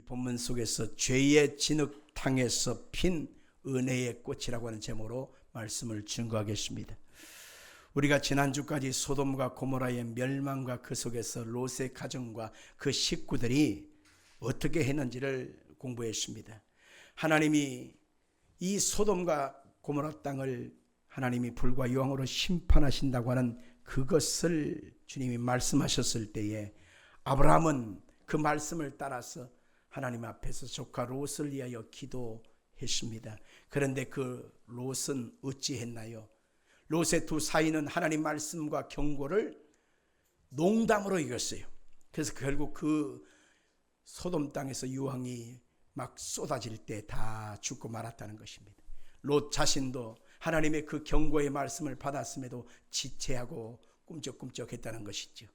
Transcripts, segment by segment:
본문 속에서 죄의 진흙탕에서 핀 은혜의 꽃이라고 하는 제목으로 말씀을 증거하겠습니다. 우리가 지난주까지 소돔과 고모라의 멸망과 그 속에서 롯의 가정과 그 식구들이 어떻게 했는지를 공부했습니다. 하나님이 이 소돔과 고모라 땅을 하나님이 불과 유황으로 심판하신다고 하는 그것을 주님이 말씀하셨을 때에 아브라함은 그 말씀을 따라서 하나님 앞에서 조카 롯을 위하여 기도했습니다. 그런데 그 롯은 어찌했나요? 롯의 두 사이는 하나님 말씀과 경고를 농담으로 이겼어요. 그래서 결국 그 소돔 땅에서 유황이 막 쏟아질 때 다 죽고 말았다는 것입니다. 롯 자신도 하나님의 그 경고의 말씀을 받았음에도 지체하고 꿈쩍꿈쩍했다는 것이죠.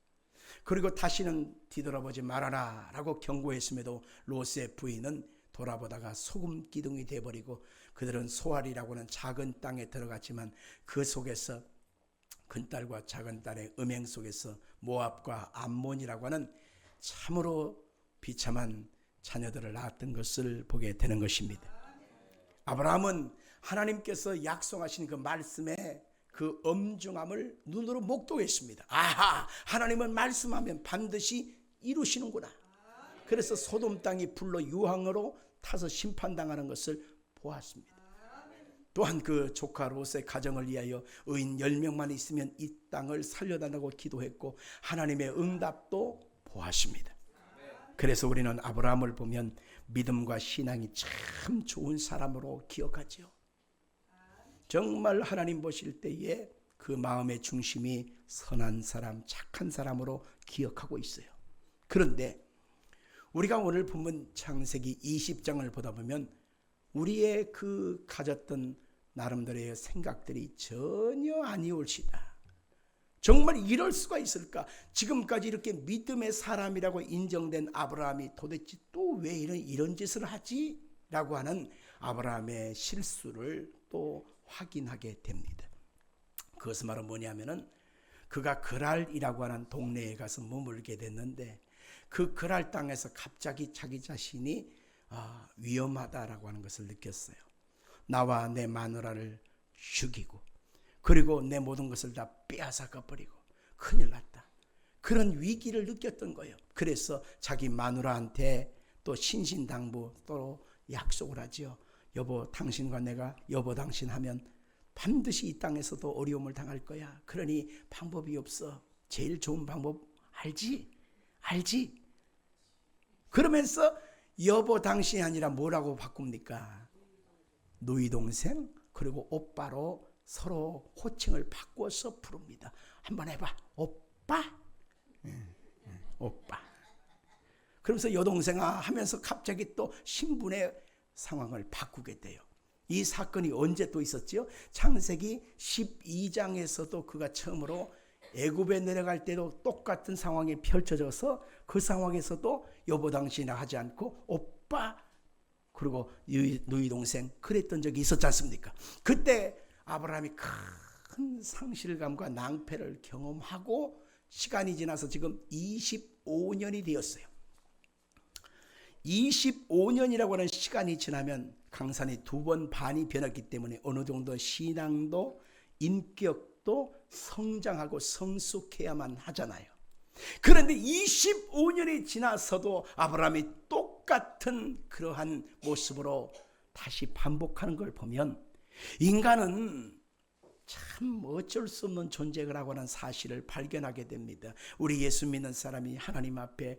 그리고 다시는 뒤돌아보지 말아라 라고 경고했음에도 롯의 부인은 돌아보다가 소금 기둥이 되어버리고 그들은 소알이라고 하는 작은 땅에 들어갔지만 그 속에서 큰딸과 작은딸의 음행 속에서 모압과 암몬이라고 하는 참으로 비참한 자녀들을 낳았던 것을 보게 되는 것입니다. 아브라함은 하나님께서 약속하신 그 말씀에 그 엄중함을 눈으로 목도했습니다. 아하, 하나님은 말씀하면 반드시 이루시는구나. 그래서 소돔 땅이 불로 유황으로 타서 심판당하는 것을 보았습니다. 또한 그 조카 롯의 가정을 위하여 의인 10명만 있으면 이 땅을 살려달라고 기도했고 하나님의 응답도 보았습니다. 그래서 우리는 아브라함을 보면 믿음과 신앙이 참 좋은 사람으로 기억하죠. 정말 하나님 보실 때에 그 마음의 중심이 선한 사람, 착한 사람으로 기억하고 있어요. 그런데 우리가 오늘 본문 창세기 20장을 보다 보면 우리의 그 가졌던 나름대로의 생각들이 전혀 아니올시다. 정말 이럴 수가 있을까? 지금까지 이렇게 믿음의 사람이라고 인정된 아브라함이 도대체 또 왜 이런 짓을 하지? 라고 하는 아브라함의 실수를 또 확인하게 됩니다. 그것은 바로 뭐냐면은 그가 그랄이라고 하는 동네에 가서 머물게 됐는데 그 그랄 땅에서 갑자기 자기 자신이 위험하다라고 하는 것을 느꼈어요. 나와 내 마누라를 죽이고 그리고 내 모든 것을 다 빼앗아가 버리고 큰일 났다. 그런 위기를 느꼈던 거예요. 그래서 자기 마누라한테 또 신신당부 또 약속을 하죠. 여보 당신과 내가 여보 당신 하면 반드시 이 땅에서도 어려움을 당할 거야. 그러니 방법이 없어. 제일 좋은 방법 알지? 그러면서 여보 당신이 아니라 뭐라고 바꿉니까? 누이 동생 그리고 오빠로 서로 호칭을 바꿔서 부릅니다. 한번 해봐. 오빠? 오빠. 그러면서 여동생아 하면서 갑자기 또 신분의 상황을 바꾸게 돼요. 이 사건이 언제 또 있었죠? 창세기 12장에서도 그가 처음으로 애굽에 내려갈 때도 똑같은 상황이 펼쳐져서 그 상황에서도 여보 당신이라 하지 않고 오빠 그리고 누이 동생 그랬던 적이 있었지 않습니까? 그때 아브라함이 큰 상실감과 낭패를 경험하고 시간이 지나서 지금 25년이 되었어요. 25년이라고 하는 시간이 지나면 강산이 2번 반이 변했기 때문에 어느 정도 신앙도 인격도 성장하고 성숙해야만 하잖아요. 그런데 25년이 지나서도 아브라함이 똑같은 그러한 모습으로 다시 반복하는 걸 보면 인간은 참 어쩔 수 없는 존재라고 하는 사실을 발견하게 됩니다. 우리 예수 믿는 사람이 하나님 앞에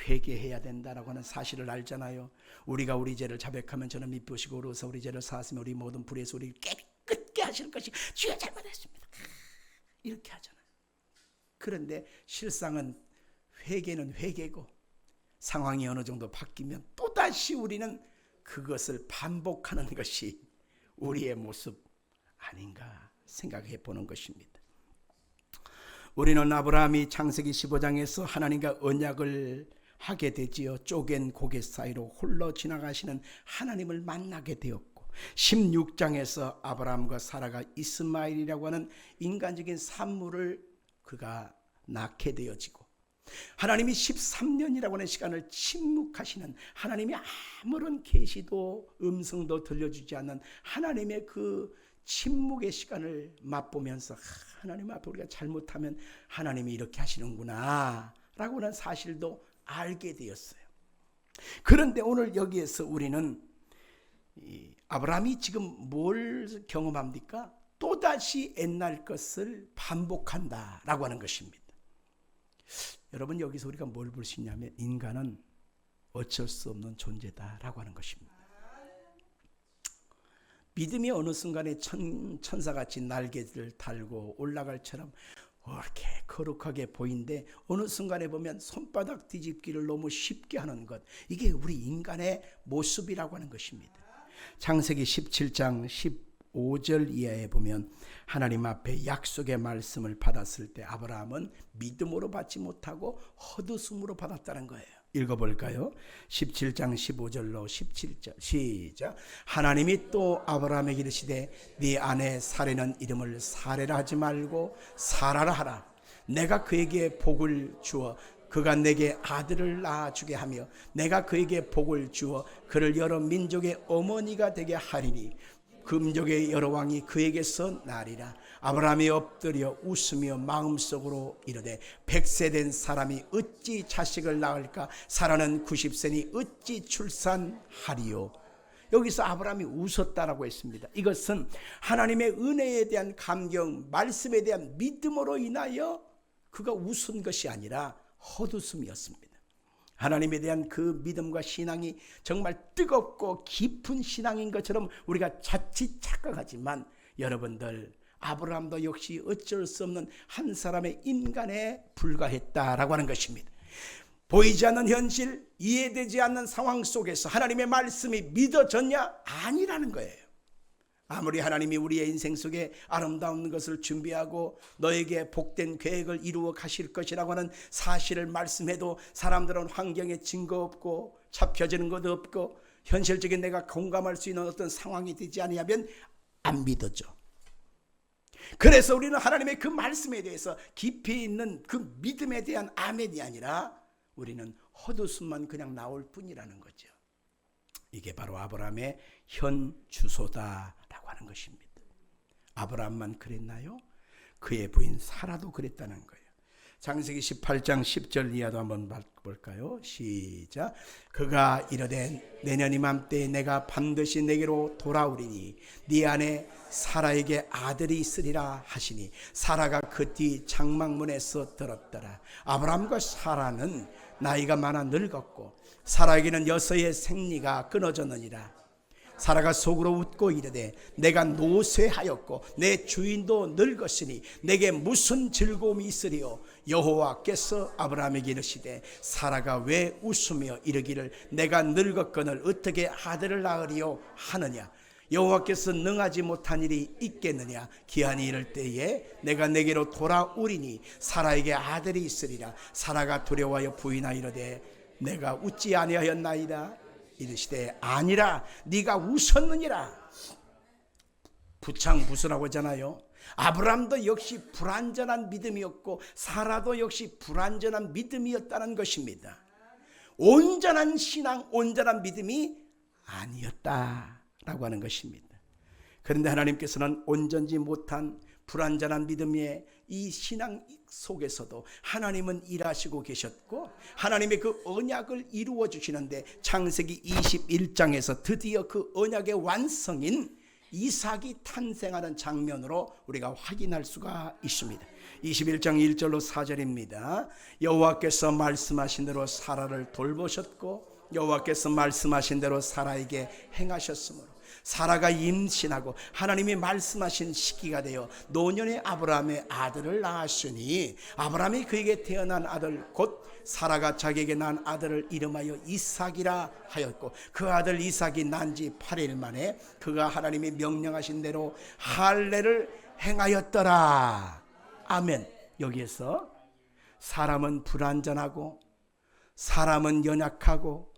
회개해야 된다라고 하는 사실을 알잖아요. 우리가 우리 죄를 자백하면 저는 미쁘시고 어려서 우리 죄를 사하시며 우리 모든 불의에서 우리를 깨끗게 하실 것이 주여 잘못했습니다. 이렇게 하잖아요. 그런데 실상은 회개는 회개고 상황이 어느 정도 바뀌면 또다시 우리는 그것을 반복하는 것이 우리의 모습 아닌가 생각해 보는 것입니다. 우리는 아브라함이 창세기 15장에서 하나님과 언약을 하게 되지요. 쪼갠 고개 사이로 홀로 지나가시는 하나님을 만나게 되었고 16장에서 아브라함과 사라가 이스마엘이라고 하는 인간적인 산물을 그가 낳게 되어지고 하나님이 13년이라고 하는 시간을 침묵하시는, 하나님이 아무런 계시도 음성도 들려주지 않는 하나님의 그 침묵의 시간을 맛보면서 하나님 앞에 우리가 잘못하면 하나님이 이렇게 하시는구나 라고 하는 사실도 알게 되었어요. 그런데 오늘 여기에서 우리는 아브라함이 지금 뭘 경험합니까? 또다시 옛날 것을 반복한다라고 하는 것입니다. 여러분, 여기서 우리가 뭘 볼 수 있냐면 인간은 어쩔 수 없는 존재다라고 하는 것입니다. 믿음이 어느 순간에 천사같이 날개를 달고 올라갈처럼 이렇게 거룩하게 보이는데 어느 순간에 보면 손바닥 뒤집기를 너무 쉽게 하는 것, 이게 우리 인간의 모습이라고 하는 것입니다. 창세기 17장 15절 이하에 보면 하나님 앞에 약속의 말씀을 받았을 때 아브라함은 믿음으로 받지 못하고 헛웃음으로 받았다는 거예요. 읽어볼까요? 17장 15절로 17절 시작. 하나님이 또 아브라함에게 이르시되 네 아내 사레는 이름을 사레라 하지 말고 사라라 하라. 내가 그에게 복을 주어 그가 내게 아들을 낳아주게 하며 내가 그에게 복을 주어 그를 여러 민족의 어머니가 되게 하리니 금족의 여러 왕이 그에게서 나리라. 아브라함이 엎드려 웃으며 마음속으로 이르되 100세 된 사람이 어찌 자식을 낳을까? 사라는 90세니 어찌 출산하리요? 여기서 아브라함이 웃었다라고 했습니다. 이것은 하나님의 은혜에 대한 감격, 말씀에 대한 믿음으로 인하여 그가 웃은 것이 아니라 헛웃음이었습니다. 하나님에 대한 그 믿음과 신앙이 정말 뜨겁고 깊은 신앙인 것처럼 우리가 자칫 착각하지만 여러분들, 아브라함도 역시 어쩔 수 없는 한 사람의 인간에 불과했다라고 하는 것입니다. 보이지 않는 현실, 이해되지 않는 상황 속에서 하나님의 말씀이 믿어졌냐? 아니라는 거예요. 아무리 하나님이 우리의 인생 속에 아름다운 것을 준비하고 너에게 복된 계획을 이루어 가실 것이라고 하는 사실을 말씀해도 사람들은 환경에 증거 없고 잡혀지는 것도 없고 현실적인 내가 공감할 수 있는 어떤 상황이 되지 아니하면 안 믿어져. 그래서 우리는 하나님의 그 말씀에 대해서 깊이 있는 그 믿음에 대한 아멘이 아니라 우리는 헛웃음만 그냥 나올 뿐이라는 거죠. 이게 바로 아브라함의 현 주소다라고 하는 것입니다. 아브라함만 그랬나요? 그의 부인 사라도 그랬다는 거예요. 창세기 18장 10절 이하도 한번 볼까요? 시작. 그가 이르되 내년 이맘때에 내가 반드시 내게로 돌아오리니 네 안에 사라에게 아들이 있으리라 하시니 사라가 그 뒤 장막문에서 들었더라. 아브라함과 사라는 나이가 많아 늙었고 사라에게는 여서의 생리가 끊어졌느니라. 사라가 속으로 웃고 이르되 내가 노쇠하였고 내 주인도 늙었으니 내게 무슨 즐거움이 있으리요? 여호와께서 아브라함에게 이르시되 사라가 왜 웃으며 이르기를 내가 늙었거늘 어떻게 아들을 낳으리요 하느냐? 여호와께서 능하지 못한 일이 있겠느냐? 기한이 이를 때에 내가 내게로 돌아오리니 사라에게 아들이 있으리라. 사라가 두려워하여 부인하 이르되 내가 웃지 아니하였나이다. 이르시되 아니라 네가 웃었느니라. 부창부수라고 하잖아요. 아브라함도 역시 불완전한 믿음이었고 사라도 역시 불완전한 믿음이었다는 것입니다. 온전한 신앙, 온전한 믿음이 아니었다라고 하는 것입니다. 그런데 하나님께서는 온전지 못한 불완전한 믿음의 이 신앙 속에서도 하나님은 일하시고 계셨고 하나님의 그 언약을 이루어 주시는데 창세기 21장에서 드디어 그 언약의 완성인 이삭이 탄생하는 장면으로 우리가 확인할 수가 있습니다. 21장 1절로 4절입니다. 여호와께서 말씀하신 대로 사라를 돌보셨고 여호와께서 말씀하신 대로 사라에게 행하셨으므로 사라가 임신하고 하나님이 말씀하신 시기가 되어 노년의 아브라함의 아들을 낳았으니 아브라함이 그에게 태어난 아들 곧 사라가 자기에게 낳은 아들을 이름하여 이삭이라 하였고 그 아들 이삭이 난 지 8일 만에 그가 하나님이 명령하신 대로 할례를 행하였더라. 아멘. 여기에서 사람은 불완전하고 사람은 연약하고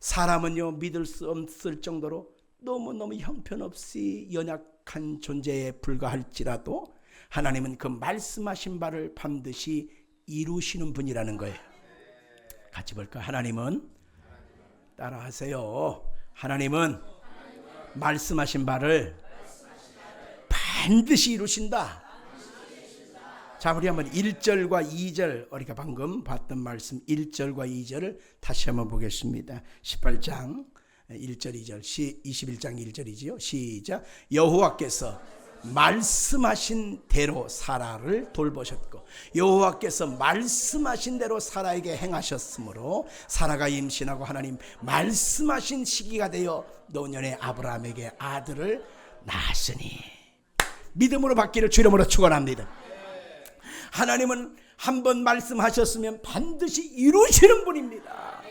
사람은요 믿을 수 없을 정도로 너무너무 형편없이 연약한 존재에 불과할지라도 하나님은 그 말씀하신 바를 반드시 이루시는 분이라는 거예요. 같이 볼까? 하나님은, 따라하세요. 하나님은 말씀하신 바를 반드시 이루신다. 자, 우리 한번 1절과 2절, 우리가 방금 봤던 말씀 1절과 2절을 다시 한번 보겠습니다. 18장 1절 2절, 21장 1절이지요. 시작. 여호와께서 말씀하신 대로 사라를 돌보셨고, 여호와께서 말씀하신 대로 사라에게 행하셨으므로 사라가 임신하고 하나님 말씀하신 시기가 되어 노년의 아브라함에게 아들을 낳았으니, 믿음으로 받기를 주 이름으로 축원합니다. 하나님은 한번 말씀하셨으면 반드시 이루시는 분입니다.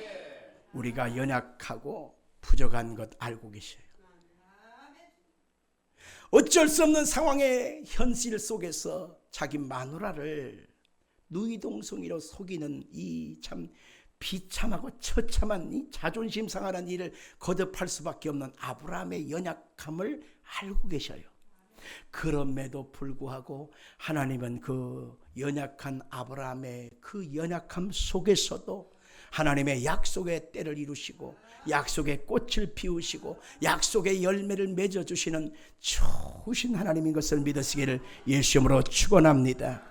우리가 연약하고 부족한 것 알고 계셔요. 어쩔 수 없는 상황의 현실 속에서 자기 마누라를 누이동성이로 속이는 이 참 비참하고 처참한 이 자존심 상하는 일을 거듭할 수밖에 없는 아브라함의 연약함을 알고 계셔요. 그럼에도 불구하고 하나님은 그 연약한 아브라함의 그 연약함 속에서도 하나님의 약속의 때를 이루시고 약속의 꽃을 피우시고 약속의 열매를 맺어주시는 좋으신 하나님인 것을 믿으시기를 예수 이름으로 축원합니다.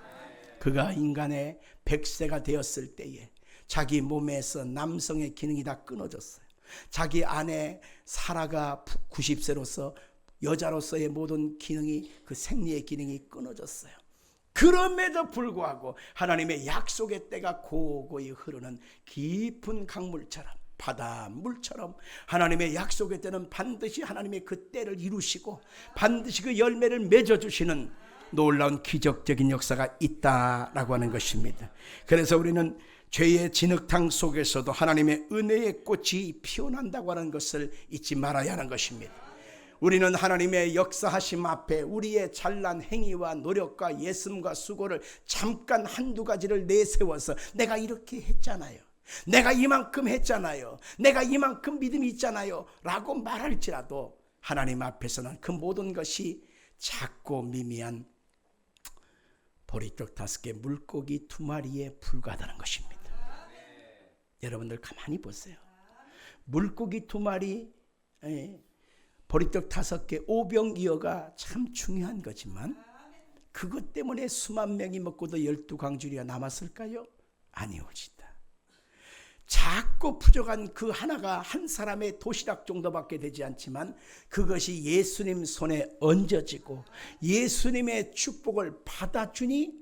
그가 인간의 100세가 되었을 때에 자기 몸에서 남성의 기능이 다 끊어졌어요. 자기 아내 사라가 90세로서 여자로서의 모든 기능이, 그 생리의 기능이 끊어졌어요. 그럼에도 불구하고 하나님의 약속의 때가 고고히 흐르는 깊은 강물처럼, 바닷물처럼 하나님의 약속의 때는 반드시 하나님의 그 때를 이루시고 반드시 그 열매를 맺어주시는 놀라운 기적적인 역사가 있다라고 하는 것입니다. 그래서 우리는 죄의 진흙탕 속에서도 하나님의 은혜의 꽃이 피어난다고 하는 것을 잊지 말아야 하는 것입니다. 우리는 하나님의 역사하심 앞에 우리의 잘난 행위와 노력과 예슴과 수고를 잠깐 한두 가지를 내세워서 내가 이렇게 했잖아요, 내가 이만큼 했잖아요, 내가 이만큼 믿음이 있잖아요 라고 말할지라도 하나님 앞에서는 그 모든 것이 작고 미미한 보리떡 5개 물고기 2마리에 불과하다는 것입니다. 여러분들 가만히 보세요. 물고기 2마리, 보리떡 5개, 오병이어가 참 중요한 거지만 그것 때문에 수만 명이 먹고도 12광주리가 남았을까요? 아니오지다. 작고 부족한 그 하나가 한 사람의 도시락 정도밖에 되지 않지만 그것이 예수님 손에 얹어지고 예수님의 축복을 받아주니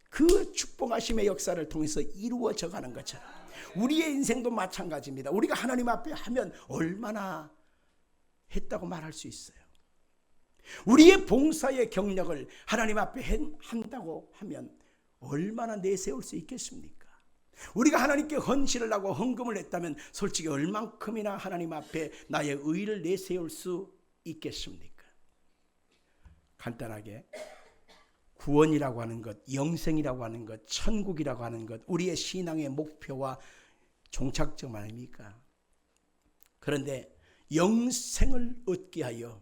그 축복하심의 역사를 통해서 이루어져 가는 것처럼 우리의 인생도 마찬가지입니다. 우리가 하나님 앞에 하면 얼마나 했다고 말할 수 있어요. 우리의 봉사의 경력을 하나님 앞에 한다고 하면 얼마나 내세울 수 있겠습니까? 우리가 하나님께 헌신을 하고 헌금을 했다면 솔직히 얼만큼이나 하나님 앞에 나의 의를 내세울 수 있겠습니까? 간단하게 구원이라고 하는 것, 영생이라고 하는 것, 천국이라고 하는 것, 우리의 신앙의 목표와 종착점 아닙니까? 그런데 영생을 얻게 하여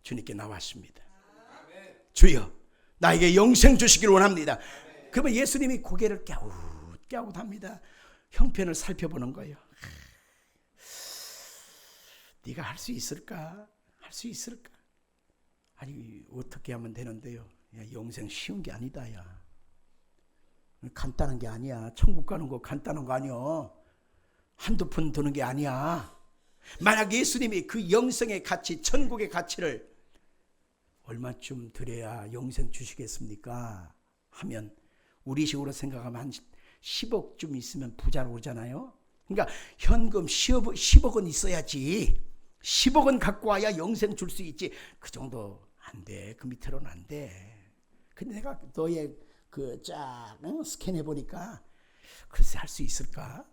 주님께 나왔습니다. 주여, 나에게 영생 주시기를 원합니다. 그러면 예수님이 고개를 갸웃갸웃합니다. 형편을 살펴보는 거예요. 네가 할 수 있을까? 할 수 있을까? 아니, 어떻게 하면 되는데요? 야, 영생 쉬운 게 아니다. 야, 간단한 게 아니야. 천국 가는 거 간단한 거 아니야. 한두 푼 드는 게 아니야. 만약 예수님이 그 영생의 가치, 천국의 가치를 얼마쯤 드려야 영생 주시겠습니까? 하면 우리 식으로 생각하면 한 10억쯤 있으면 부자로 오잖아요. 그러니까 현금 10억은 있어야지. 10억은 갖고 와야 영생 줄 수 있지. 그 정도 안 돼. 그 밑으로는 안 돼. 근데 내가 너의 그 쫙 스캔해 보니까 글쎄 할 수 있을까?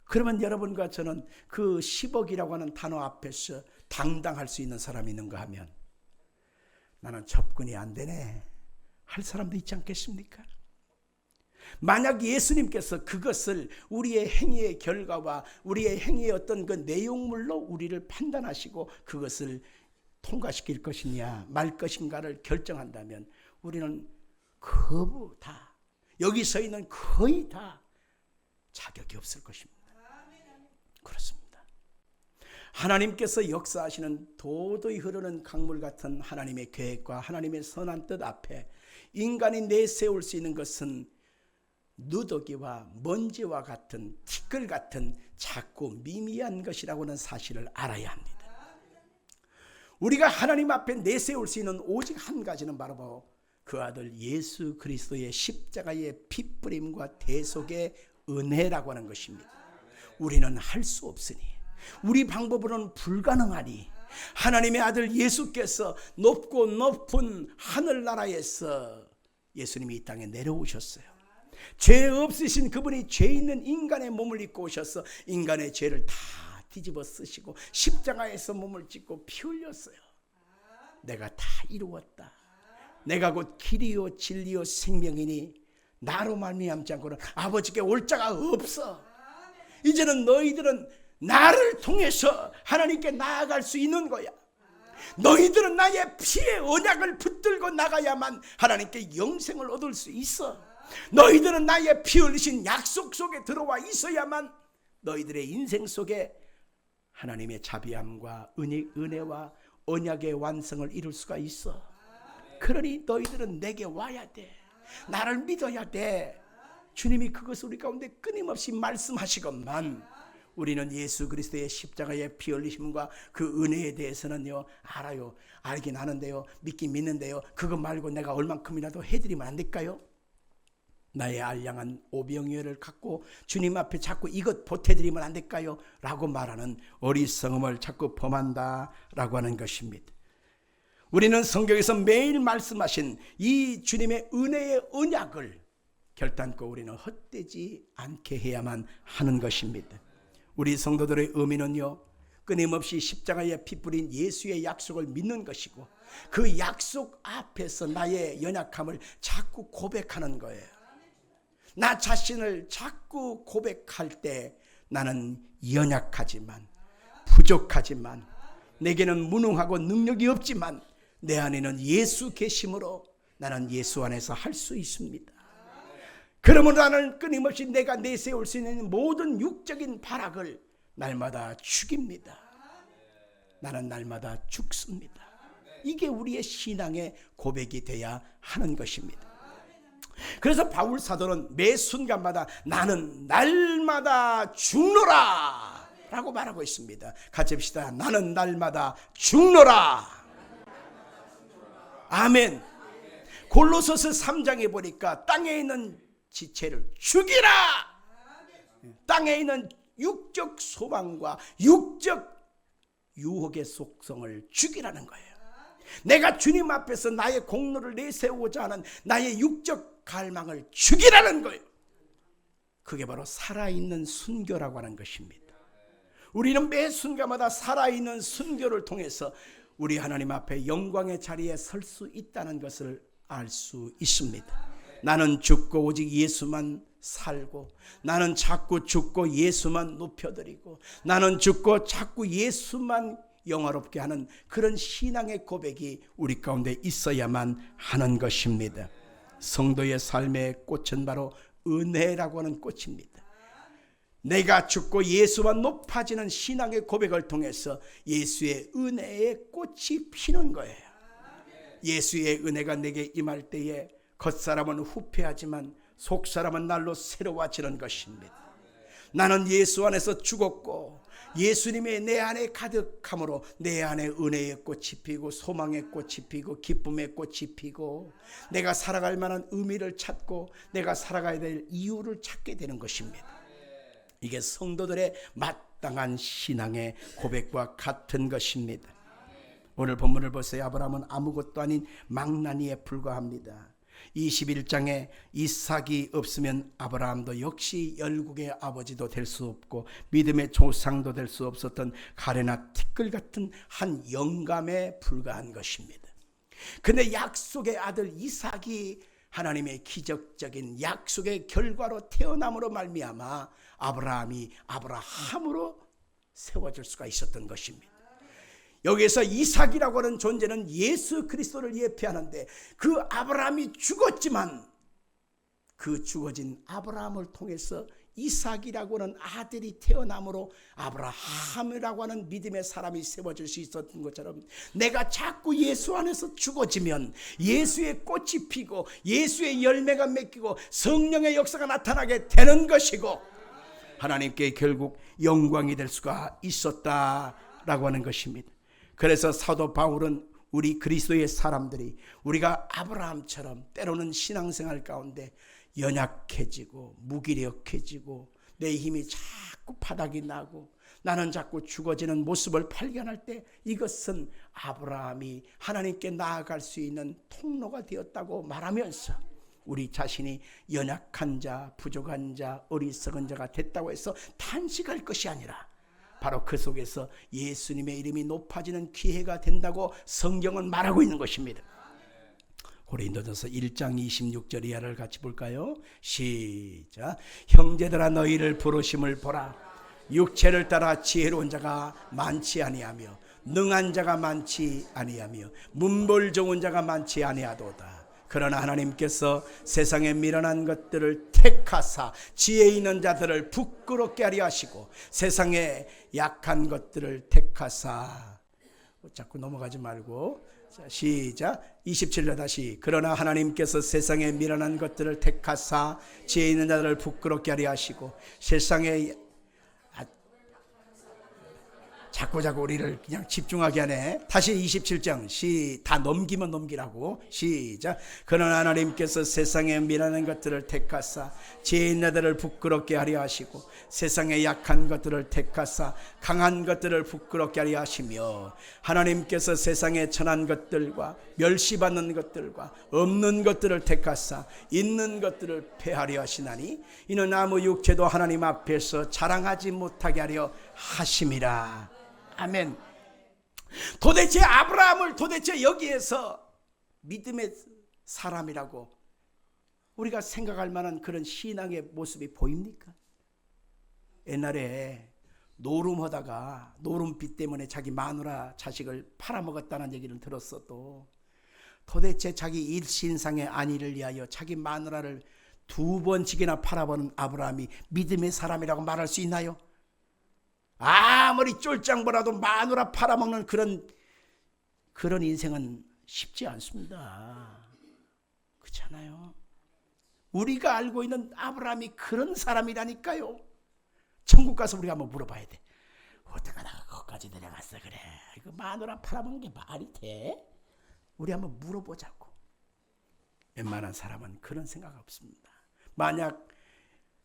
그러면 여러분과 저는 그 10억이라고 하는 단어 앞에서 당당할 수 있는 사람이 있는가 하면 나는 접근이 안 되네 할 사람도 있지 않겠습니까? 만약 예수님께서 그것을 우리의 행위의 결과와 우리의 행위의 어떤 그 내용물로 우리를 판단하시고 그것을 통과시킬 것이냐 말 것인가를 결정한다면 우리는 거부 다 여기 서 있는 거의 다 자격이 없을 것입니다. 그렇습니다. 하나님께서 역사하시는 도저히 흐르는 강물 같은 하나님의 계획과 하나님의 선한 뜻 앞에 인간이 내세울 수 있는 것은 누더기와 먼지와 같은 티끌 같은 작고 미미한 것이라고는 사실을 알아야 합니다. 우리가 하나님 앞에 내세울 수 있는 오직 한 가지는 바로 그 아들 예수 그리스도의 십자가의 핏뿌림과 대속의 은혜라고 하는 것입니다. 우리는 할 수 없으니, 우리 방법으로는 불가능하니 하나님의 아들 예수께서 높고 높은 하늘나라에서 예수님이 이 땅에 내려오셨어요. 죄 없으신 그분이 죄 있는 인간의 몸을 입고 오셔서 인간의 죄를 다 뒤집어 쓰시고 십자가에서 몸을 찢고 피 흘렸어요. 내가 다 이루었다. 내가 곧 길이요 진리요 생명이니 나로 말미암지 않고는 아버지께 올 자가 없어. 이제는 너희들은 나를 통해서 하나님께 나아갈 수 있는 거야. 너희들은 나의 피의 언약을 붙들고 나가야만 하나님께 영생을 얻을 수 있어. 너희들은 나의 피 흘리신 약속 속에 들어와 있어야만 너희들의 인생 속에 하나님의 자비함과 은혜와 언약의 완성을 이룰 수가 있어. 그러니 너희들은 내게 와야 돼. 나를 믿어야 돼. 주님이 그것을 우리 가운데 끊임없이 말씀하시건만 우리는 예수 그리스도의 십자가의 피 흘리심과 그 은혜에 대해서는요, 알아요. 알긴 아는데요, 믿긴 믿는데요, 그거 말고 내가 얼만큼이라도 해드리면 안 될까요? 나의 알량한 오병이어를 갖고 주님 앞에 자꾸 이것 보태드리면 안 될까요? 라고 말하는 어리석음을 자꾸 범한다라고 하는 것입니다. 우리는 성경에서 매일 말씀하신 이 주님의 은혜의 언약을 결단코 우리는 헛되지 않게 해야만 하는 것입니다. 우리 성도들의 의미는요, 끊임없이 십자가에 피 뿌린 예수의 약속을 믿는 것이고 그 약속 앞에서 나의 연약함을 자꾸 고백하는 거예요. 나 자신을 자꾸 고백할 때 나는 연약하지만, 부족하지만, 내게는 무능하고 능력이 없지만 내 안에는 예수 계심으로 나는 예수 안에서 할 수 있습니다. 그러므로 나는 끊임없이 내가 내세울 수 있는 모든 육적인 발악을 날마다 죽입니다. 나는 날마다 죽습니다. 이게 우리의 신앙의 고백이 돼야 하는 것입니다. 그래서 바울 사도는 매 순간마다 나는 날마다 죽노라 라고 말하고 있습니다. 같이 합시다. 나는 날마다 죽노라. 아멘. 골로새서 3장에 보니까 땅에 있는 지체를 죽이라. 땅에 있는 육적 소망과 육적 유혹의 속성을 죽이라는 거예요. 내가 주님 앞에서 나의 공로를 내세우고자 하는 나의 육적 갈망을 죽이라는 거예요. 그게 바로 살아있는 순교라고 하는 것입니다. 우리는 매 순간마다 살아있는 순교를 통해서 우리 하나님 앞에 영광의 자리에 설 수 있다는 것을 알 수 있습니다. 나는 죽고 오직 예수만 살고, 나는 자꾸 죽고 예수만 높여드리고, 나는 죽고 자꾸 예수만 영화롭게 하는 그런 신앙의 고백이 우리 가운데 있어야만 하는 것입니다. 성도의 삶의 꽃은 바로 은혜라고 하는 꽃입니다. 내가 죽고 예수만 높아지는 신앙의 고백을 통해서 예수의 은혜의 꽃이 피는 거예요. 예수의 은혜가 내게 임할 때에 겉사람은 후패하지만 속사람은 날로 새로워지는 것입니다. 나는 예수 안에서 죽었고 예수님의 내 안에 가득함으로 내 안에 은혜의 꽃이 피고 소망의 꽃이 피고 기쁨의 꽃이 피고 내가 살아갈 만한 의미를 찾고 내가 살아가야 될 이유를 찾게 되는 것입니다. 이게 성도들의 마땅한 신앙의 고백과 같은 것입니다. 오늘 본문을 보세요. 아브라함은 아무것도 아닌 망나니에 불과합니다. 21장에 이삭이 없으면 아브라함도 역시 열국의 아버지도 될 수 없고 믿음의 조상도 될 수 없었던 가래나 티끌 같은 한 영감에 불과한 것입니다. 근데 약속의 아들 이삭이 하나님의 기적적인 약속의 결과로 태어남으로 말미암아 아브라함이 아브라함으로 세워질 수가 있었던 것입니다. 여기에서 이삭이라고 하는 존재는 예수 그리스도를 예표하는데 그 아브라함이 죽었지만 그 죽어진 아브라함을 통해서 이삭이라고 하는 아들이 태어남으로 아브라함이라고 하는 믿음의 사람이 세워질 수 있었던 것처럼, 내가 자꾸 예수 안에서 죽어지면 예수의 꽃이 피고 예수의 열매가 맺히고 성령의 역사가 나타나게 되는 것이고, 하나님께 결국 영광이 될 수가 있었다라고 하는 것입니다. 그래서 사도 바울은 우리 그리스도의 사람들이 우리가 아브라함처럼 때로는 신앙생활 가운데 연약해지고 무기력해지고 내 힘이 자꾸 바닥이 나고 나는 자꾸 죽어지는 모습을 발견할 때, 이것은 아브라함이 하나님께 나아갈 수 있는 통로가 되었다고 말하면서 우리 자신이 연약한 자, 부족한 자, 어리석은 자가 됐다고 해서 탄식할 것이 아니라 바로 그 속에서 예수님의 이름이 높아지는 기회가 된다고 성경은 말하고 있는 것입니다. 고린도전서 1장 26절 이하를 같이 볼까요? 시작. 형제들아, 너희를 부르심을 보라. 육체를 따라 지혜로운 자가 많지 아니하며 능한 자가 많지 아니하며 문벌 좋은 자가 많지 아니하도다. 그러나 하나님께서 세상에 미련한 것들을 택하사 지혜 있는 자들을 부끄럽게 하려 하시고 세상에 약한 것들을 택하사, 자꾸 넘어가지 말고, 자, 시작. 27절 다시. 그러나 하나님께서 세상에 미련한 것들을 택하사 지혜 있는 자들을 부끄럽게 하려 하시고 세상에, 자꾸 우리를 그냥 집중하게 하네. 다시 27장 다 넘기면 넘기라고. 시작. 그러나 하나님께서 세상에 미련한 것들을 택하사 지혜 있는 자들을 부끄럽게 하려 하시고 세상에 약한 것들을 택하사 강한 것들을 부끄럽게 하려 하시며, 하나님께서 세상에 천한 것들과 멸시받는 것들과 없는 것들을 택하사 있는 것들을 폐하려 하시나니 이는 아무 육체도 하나님 앞에서 자랑하지 못하게 하려 하심이라. 아멘. 도대체 아브라함을 도대체 여기에서 믿음의 사람이라고 우리가 생각할 만한 그런 신앙의 모습이 보입니까? 옛날에 노름하다가 노름빚 때문에 자기 마누라 자식을 팔아먹었다는 얘기를 들었어도, 도대체 자기 일신상의 안위를 위하여 자기 마누라를 2번씩이나 팔아버린 아브라함이 믿음의 사람이라고 말할 수 있나요? 아무리 쫄짱보라도 마누라 팔아먹는 그런 인생은 쉽지 않습니다. 그렇잖아요. 우리가 알고 있는 아브라함이 그런 사람이라니까요. 천국 가서 우리가 한번 물어봐야 돼. 어떻게 내가 거기까지 내려갔어? 그래, 이거 마누라 팔아먹는 게 말이 돼? 우리 한번 물어보자고. 웬만한 사람은 그런 생각 없습니다. 만약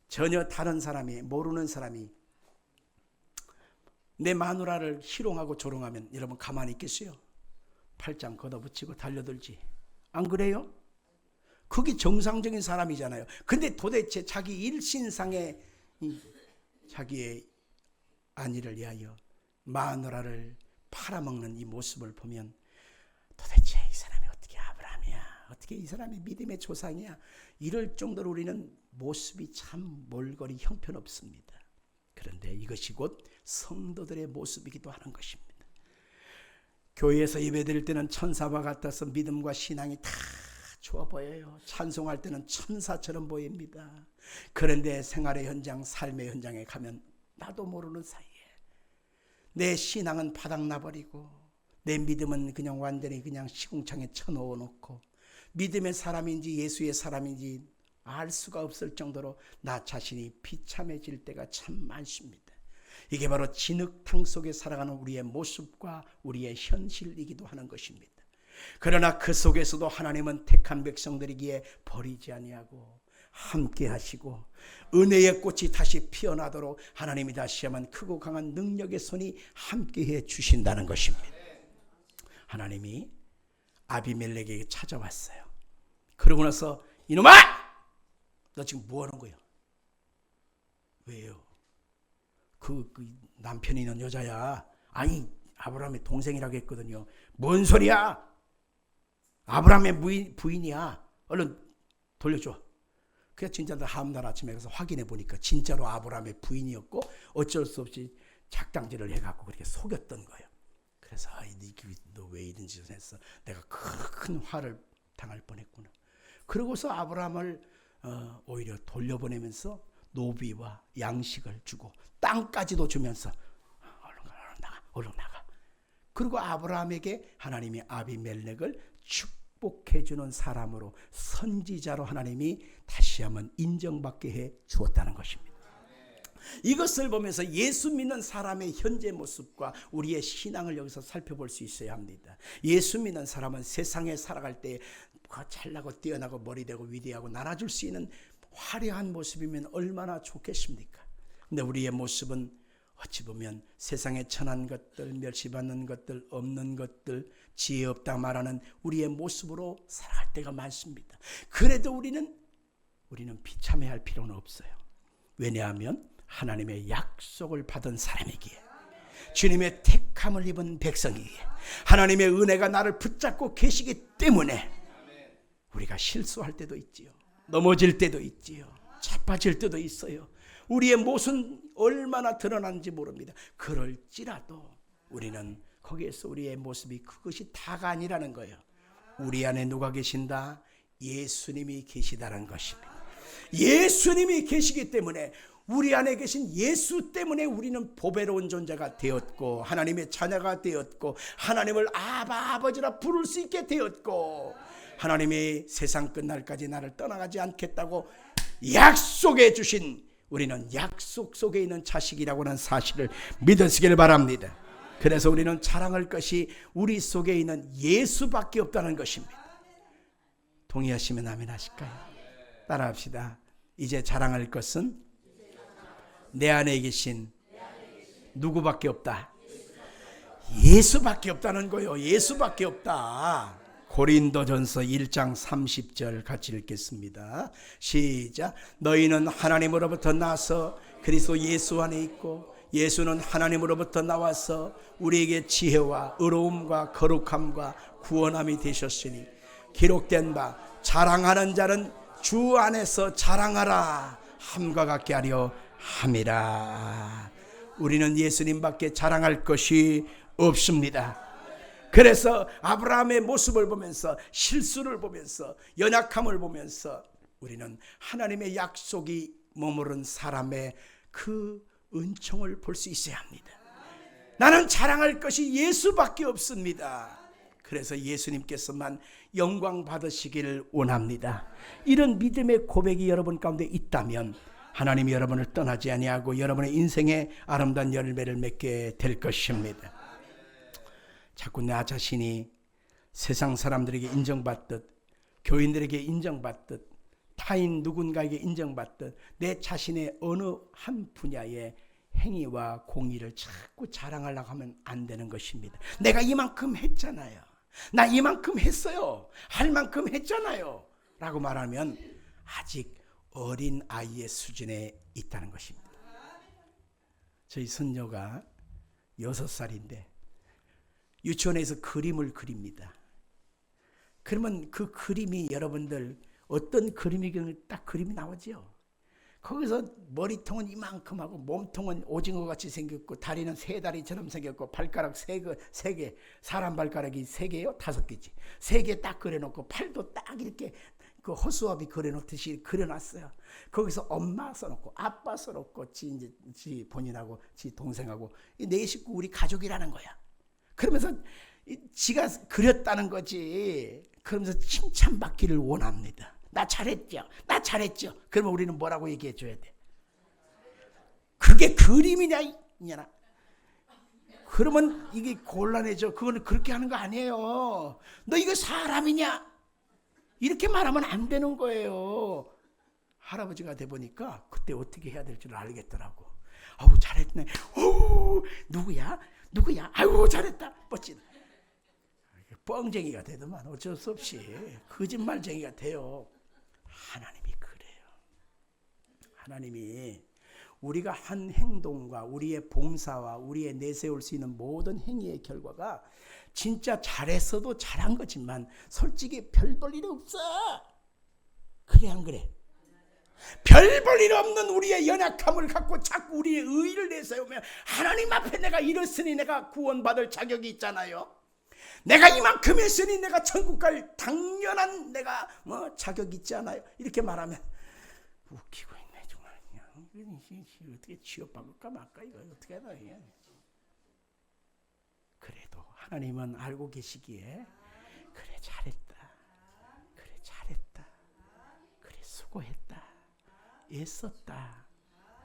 전혀 다른 사람이, 모르는 사람이 내 마누라를 희롱하고 조롱하면 여러분 가만히 있겠어요? 팔짱 걷어붙이고 달려들지. 안 그래요? 그게 정상적인 사람이잖아요. 근데 도대체 자기 일신상의 자기의 안위를 위하여 마누라를 팔아먹는 이 모습을 보면, 도대체 이 사람이 어떻게 아브라함이야? 어떻게 이 사람이 믿음의 조상이야? 이럴 정도로 우리는 모습이 참 몰골이 형편없습니다. 그런데 이것이 곧 성도들의 모습이기도 하는 것입니다. 교회에서 예배드릴 때는 천사와 같아서 믿음과 신앙이 다 좋아 보여요. 찬송할 때는 천사처럼 보입니다. 그런데 생활의 현장, 삶의 현장에 가면 나도 모르는 사이에 내 신앙은 바닥나버리고 내 믿음은 그냥 완전히 그냥 시궁창에 쳐놓고 믿음의 사람인지 예수의 사람인지 알 수가 없을 정도로 나 자신이 비참해질 때가 참 많습니다. 이게 바로 진흙탕 속에 살아가는 우리의 모습과 우리의 현실이기도 하는 것입니다. 그러나 그 속에서도 하나님은 택한 백성들이기에 버리지 아니하고 함께 하시고 은혜의 꽃이 다시 피어나도록 하나님이 다시 한번 크고 강한 능력의 손이 함께해 주신다는 것입니다. 하나님이 아비멜렉에게 찾아왔어요. 그러고 나서 이놈아! 너 지금 뭐 하는 거야? 왜요? 그 남편이 있는 여자야. 아니 아브라함의 동생이라고 했거든요. 뭔 소리야? 아브라함의 부인이야. 얼른 돌려줘. 그래서 진짜 다음날 아침에 가서 확인해 보니까 진짜로 아브라함의 부인이었고 어쩔 수 없이 작당질을 해갖고 그렇게 속였던 거예요. 그래서 너 왜 이런 짓을 했어? 내가 큰 화를 당할 뻔했구나. 그러고서 아브라함을 오히려 돌려보내면서 노비와 양식을 주고 땅까지도 주면서 얼른 나가. 그리고 아브라함에게 하나님이 아비멜렉을 축복해 주는 사람으로, 선지자로 하나님이 다시 한번 인정받게 해 주었다는 것입니다. 이것을 보면서 예수 믿는 사람의 현재 모습과 우리의 신앙을 여기서 살펴볼 수 있어야 합니다. 예수 믿는 사람은 세상에 살아갈 때 잘나고 뛰어나고 머리되고 위대하고 나눠줄 수 있는 화려한 모습이면 얼마나 좋겠습니까? 근데 우리의 모습은 어찌 보면 세상에 천한 것들, 멸시받는 것들, 없는 것들, 지혜 없다 말하는 우리의 모습으로 살아갈 때가 많습니다. 그래도 우리는 비참해할 필요는 없어요. 왜냐하면 하나님의 약속을 받은 사람이기에, 주님의 택함을 입은 백성이기에, 하나님의 은혜가 나를 붙잡고 계시기 때문에 우리가 실수할 때도 있지요. 넘어질 때도 있지요. 자빠질 때도 있어요. 우리의 모습은 얼마나 드러나는지 모릅니다. 그럴지라도 우리는 거기에서 우리의 모습이 그것이 다가 아니라는 거예요. 우리 안에 누가 계신다? 예수님이 계시다는 것입니다. 예수님이 계시기 때문에, 우리 안에 계신 예수 때문에 우리는 보배로운 존재가 되었고, 하나님의 자녀가 되었고, 하나님을 아버지라 부를 수 있게 되었고, 하나님이 세상 끝날까지 나를 떠나가지 않겠다고 약속해 주신, 우리는 약속 속에 있는 자식이라고 하는 사실을 믿으시길 바랍니다. 그래서 우리는 자랑할 것이 우리 속에 있는 예수밖에 없다는 것입니다. 동의하시면 아멘 하실까요? 따라합시다. 이제 자랑할 것은 내 안에 계신 누구밖에 없다? 예수밖에 없다는 거예요. 예수밖에 없다. 고린도전서 1장 30절 같이 읽겠습니다. 시작. 너희는 하나님으로부터 나서 그리스도 예수 안에 있고, 예수는 하나님으로부터 나와서 우리에게 지혜와 의로움과 거룩함과 구원함이 되셨으니, 기록된 바 자랑하는 자는 주 안에서 자랑하라 함과 같게 하려 함이라. 우리는 예수님밖에 자랑할 것이 없습니다. 그래서 아브라함의 모습을 보면서, 실수를 보면서, 연약함을 보면서 우리는 하나님의 약속이 머무른 사람의 그 은총을 볼 수 있어야 합니다. 나는 자랑할 것이 예수밖에 없습니다. 그래서 예수님께서만 영광 받으시기를 원합니다. 이런 믿음의 고백이 여러분 가운데 있다면 하나님이 여러분을 떠나지 아니하고 여러분의 인생에 아름다운 열매를 맺게 될 것입니다. 자꾸 나 자신이 세상 사람들에게 인정받듯, 교인들에게 인정받듯, 타인 누군가에게 인정받듯 내 자신의 어느 한 분야의 행위와 공의를 자꾸 자랑하려고 하면 안 되는 것입니다. 내가 이만큼 했잖아요. 나 이만큼 했어요. 할 만큼 했잖아요. 라고 말하면 아직 어린 아이의 수준에 있다는 것입니다. 저희 손녀가 6살인데 유치원에서 그림을 그립니다. 그러면 그 그림이 여러분들 어떤 그림이든 딱 그림이 나오죠. 거기서 머리통은 이만큼 하고 몸통은 오징어같이 생겼고 다리는 세 다리처럼 생겼고 발가락 세 개, 사람 발가락이 3개요? 5개지. 3개 딱 그려놓고 팔도 딱 이렇게 그 허수아비 그려놓듯이 그려놨어요. 거기서 엄마 써놓고 아빠 써놓고 지 본인하고 지 동생하고 네 식구 우리 가족이라는 거야. 그러면서 지가 그렸다는 거지. 그러면서 칭찬받기를 원합니다. 나 잘했죠. 나 잘했죠. 그러면 우리는 뭐라고 얘기해 줘야 돼? 그게 그림이냐 이냐나. 그러면 이게 곤란해져. 그거는 그렇게 하는 거 아니에요. 너 이거 사람이냐? 이렇게 말하면 안 되는 거예요. 할아버지가 돼 보니까 그때 어떻게 해야 될 줄 알겠더라고. 아우 잘했네. 오 누구야? 아이고 잘했다. 멋지다. 뻥쟁이가 되더만 어쩔 수 없이 거짓말쟁이가 돼요. 하나님이 그래요. 하나님이 우리가 한 행동과 우리의 봉사와 우리의 내세울 수 있는 모든 행위의 결과가 진짜 잘했어도 잘한 거지만 솔직히 별 볼 일 없어. 그래 안 그래? 별 볼 일 없는 우리의 연약함을 갖고 자꾸 우리의 의의를 내세우면 하나님 앞에 내가 이랬으니 내가 구원받을 자격이 있잖아요. 내가 이만큼 했으니 내가 천국 갈 당연한 내가 자격 있지 않아요? 이렇게 말하면 웃기고 있네 정말. 어떻게 취업받을까 말까 이거 어떻게 하나 이게. 그래도 하나님은 알고 계시기에 그래 잘했다. 그래 잘했다. 그래 수고했다. 애썼다.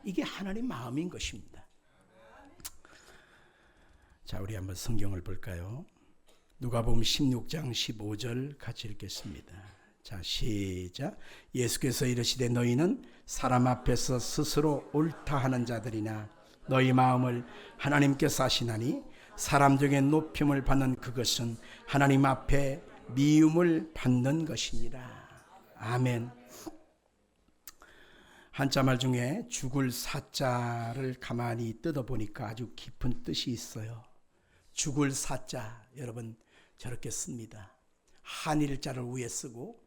이게 하나님 마음인 것입니다. 자, 우리 한번 성경을 볼까요? 누가복음 16장 15절 같이 읽겠습니다. 자, 시작. 예수께서 이르시되 너희는 사람 앞에서 스스로 옳다 하는 자들이나 너희 마음을 하나님께서 아시나니 사람 중에 높임을 받는 그것은 하나님 앞에 미움을 받는 것이니라. 아멘. 한자말 중에 죽을 사자를 가만히 뜯어보니까 아주 깊은 뜻이 있어요. 죽을 사자, 여러분 저렇게 씁니다. 한일자를 위에 쓰고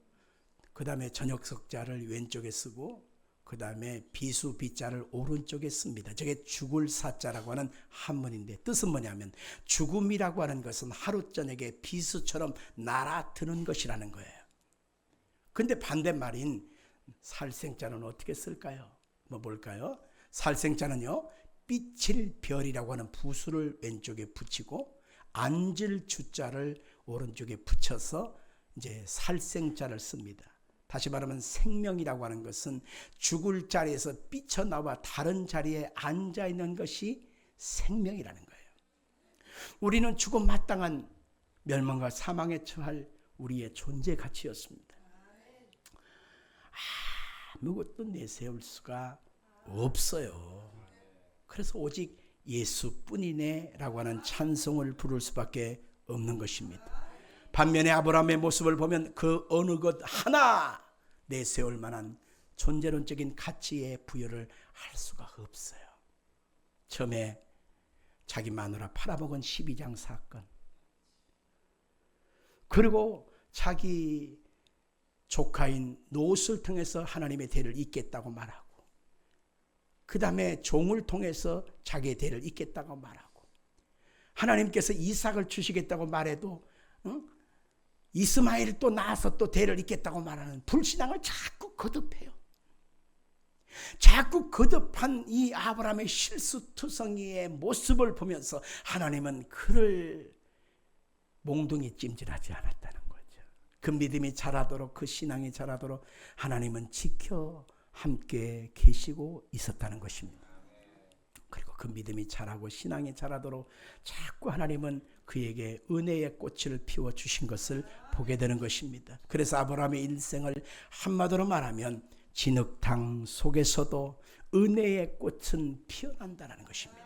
그 다음에 저녁석자를 왼쪽에 쓰고 그 다음에 비수비자를 오른쪽에 씁니다. 저게 죽을 사자라고 하는 한문인데 뜻은 뭐냐면 죽음이라고 하는 것은 하루 저녁에 비수처럼 날아드는 것이라는 거예요. 근데 반대말인 살생자는 어떻게 쓸까요? 뭘까요? 살생자는요, 빛일 별이라고 하는 부수를 왼쪽에 붙이고 앉을 주자를 오른쪽에 붙여서 이제 살생자를 씁니다. 다시 말하면 생명이라고 하는 것은 죽을 자리에서 삐쳐나와 다른 자리에 앉아 있는 것이 생명이라는 거예요. 우리는 죽음 마땅한 멸망과 사망에 처할 우리의 존재 가치였습니다. 아무것도 내세울 수가 없어요. 그래서 오직 예수뿐이네 라고 하는 찬송을 부를 수밖에 없는 것입니다. 반면에 아브라함의 모습을 보면 그 어느 것 하나 내세울 만한 존재론적인 가치의 부여를 할 수가 없어요. 처음에 자기 마누라 팔아먹은 12장 사건, 그리고 자기 조카인 롯을 통해서 하나님의 대를 잇겠다고 말하고, 그 다음에 종을 통해서 자기의 대를 잇겠다고 말하고, 하나님께서 이삭을 주시겠다고 말해도 이스마엘 또 낳아서 또 대를 잇겠다고 말하는 불신앙을 자꾸 거듭해요. 자꾸 거듭한 이 아브라함의 실수투성이의 모습을 보면서 하나님은 그를 몽둥이 찜질하지 않았다는 거죠. 그 믿음이 자라도록, 그 신앙이 자라도록 하나님은 지켜 함께 계시고 있었다는 것입니다. 그리고 그 믿음이 자라고 신앙이 자라도록 자꾸 하나님은 그에게 은혜의 꽃을 피워주신 것을 보게 되는 것입니다. 그래서 아브라함의 일생을 한마디로 말하면 진흙탕 속에서도 은혜의 꽃은 피어난다는 것입니다.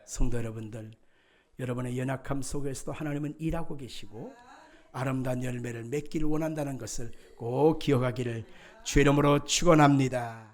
성도 여러분들, 여러분의 연약함 속에서도 하나님은 일하고 계시고 아름다운 열매를 맺기를 원한다는 것을 꼭 기억하기를 주의 이름으로 축원합니다.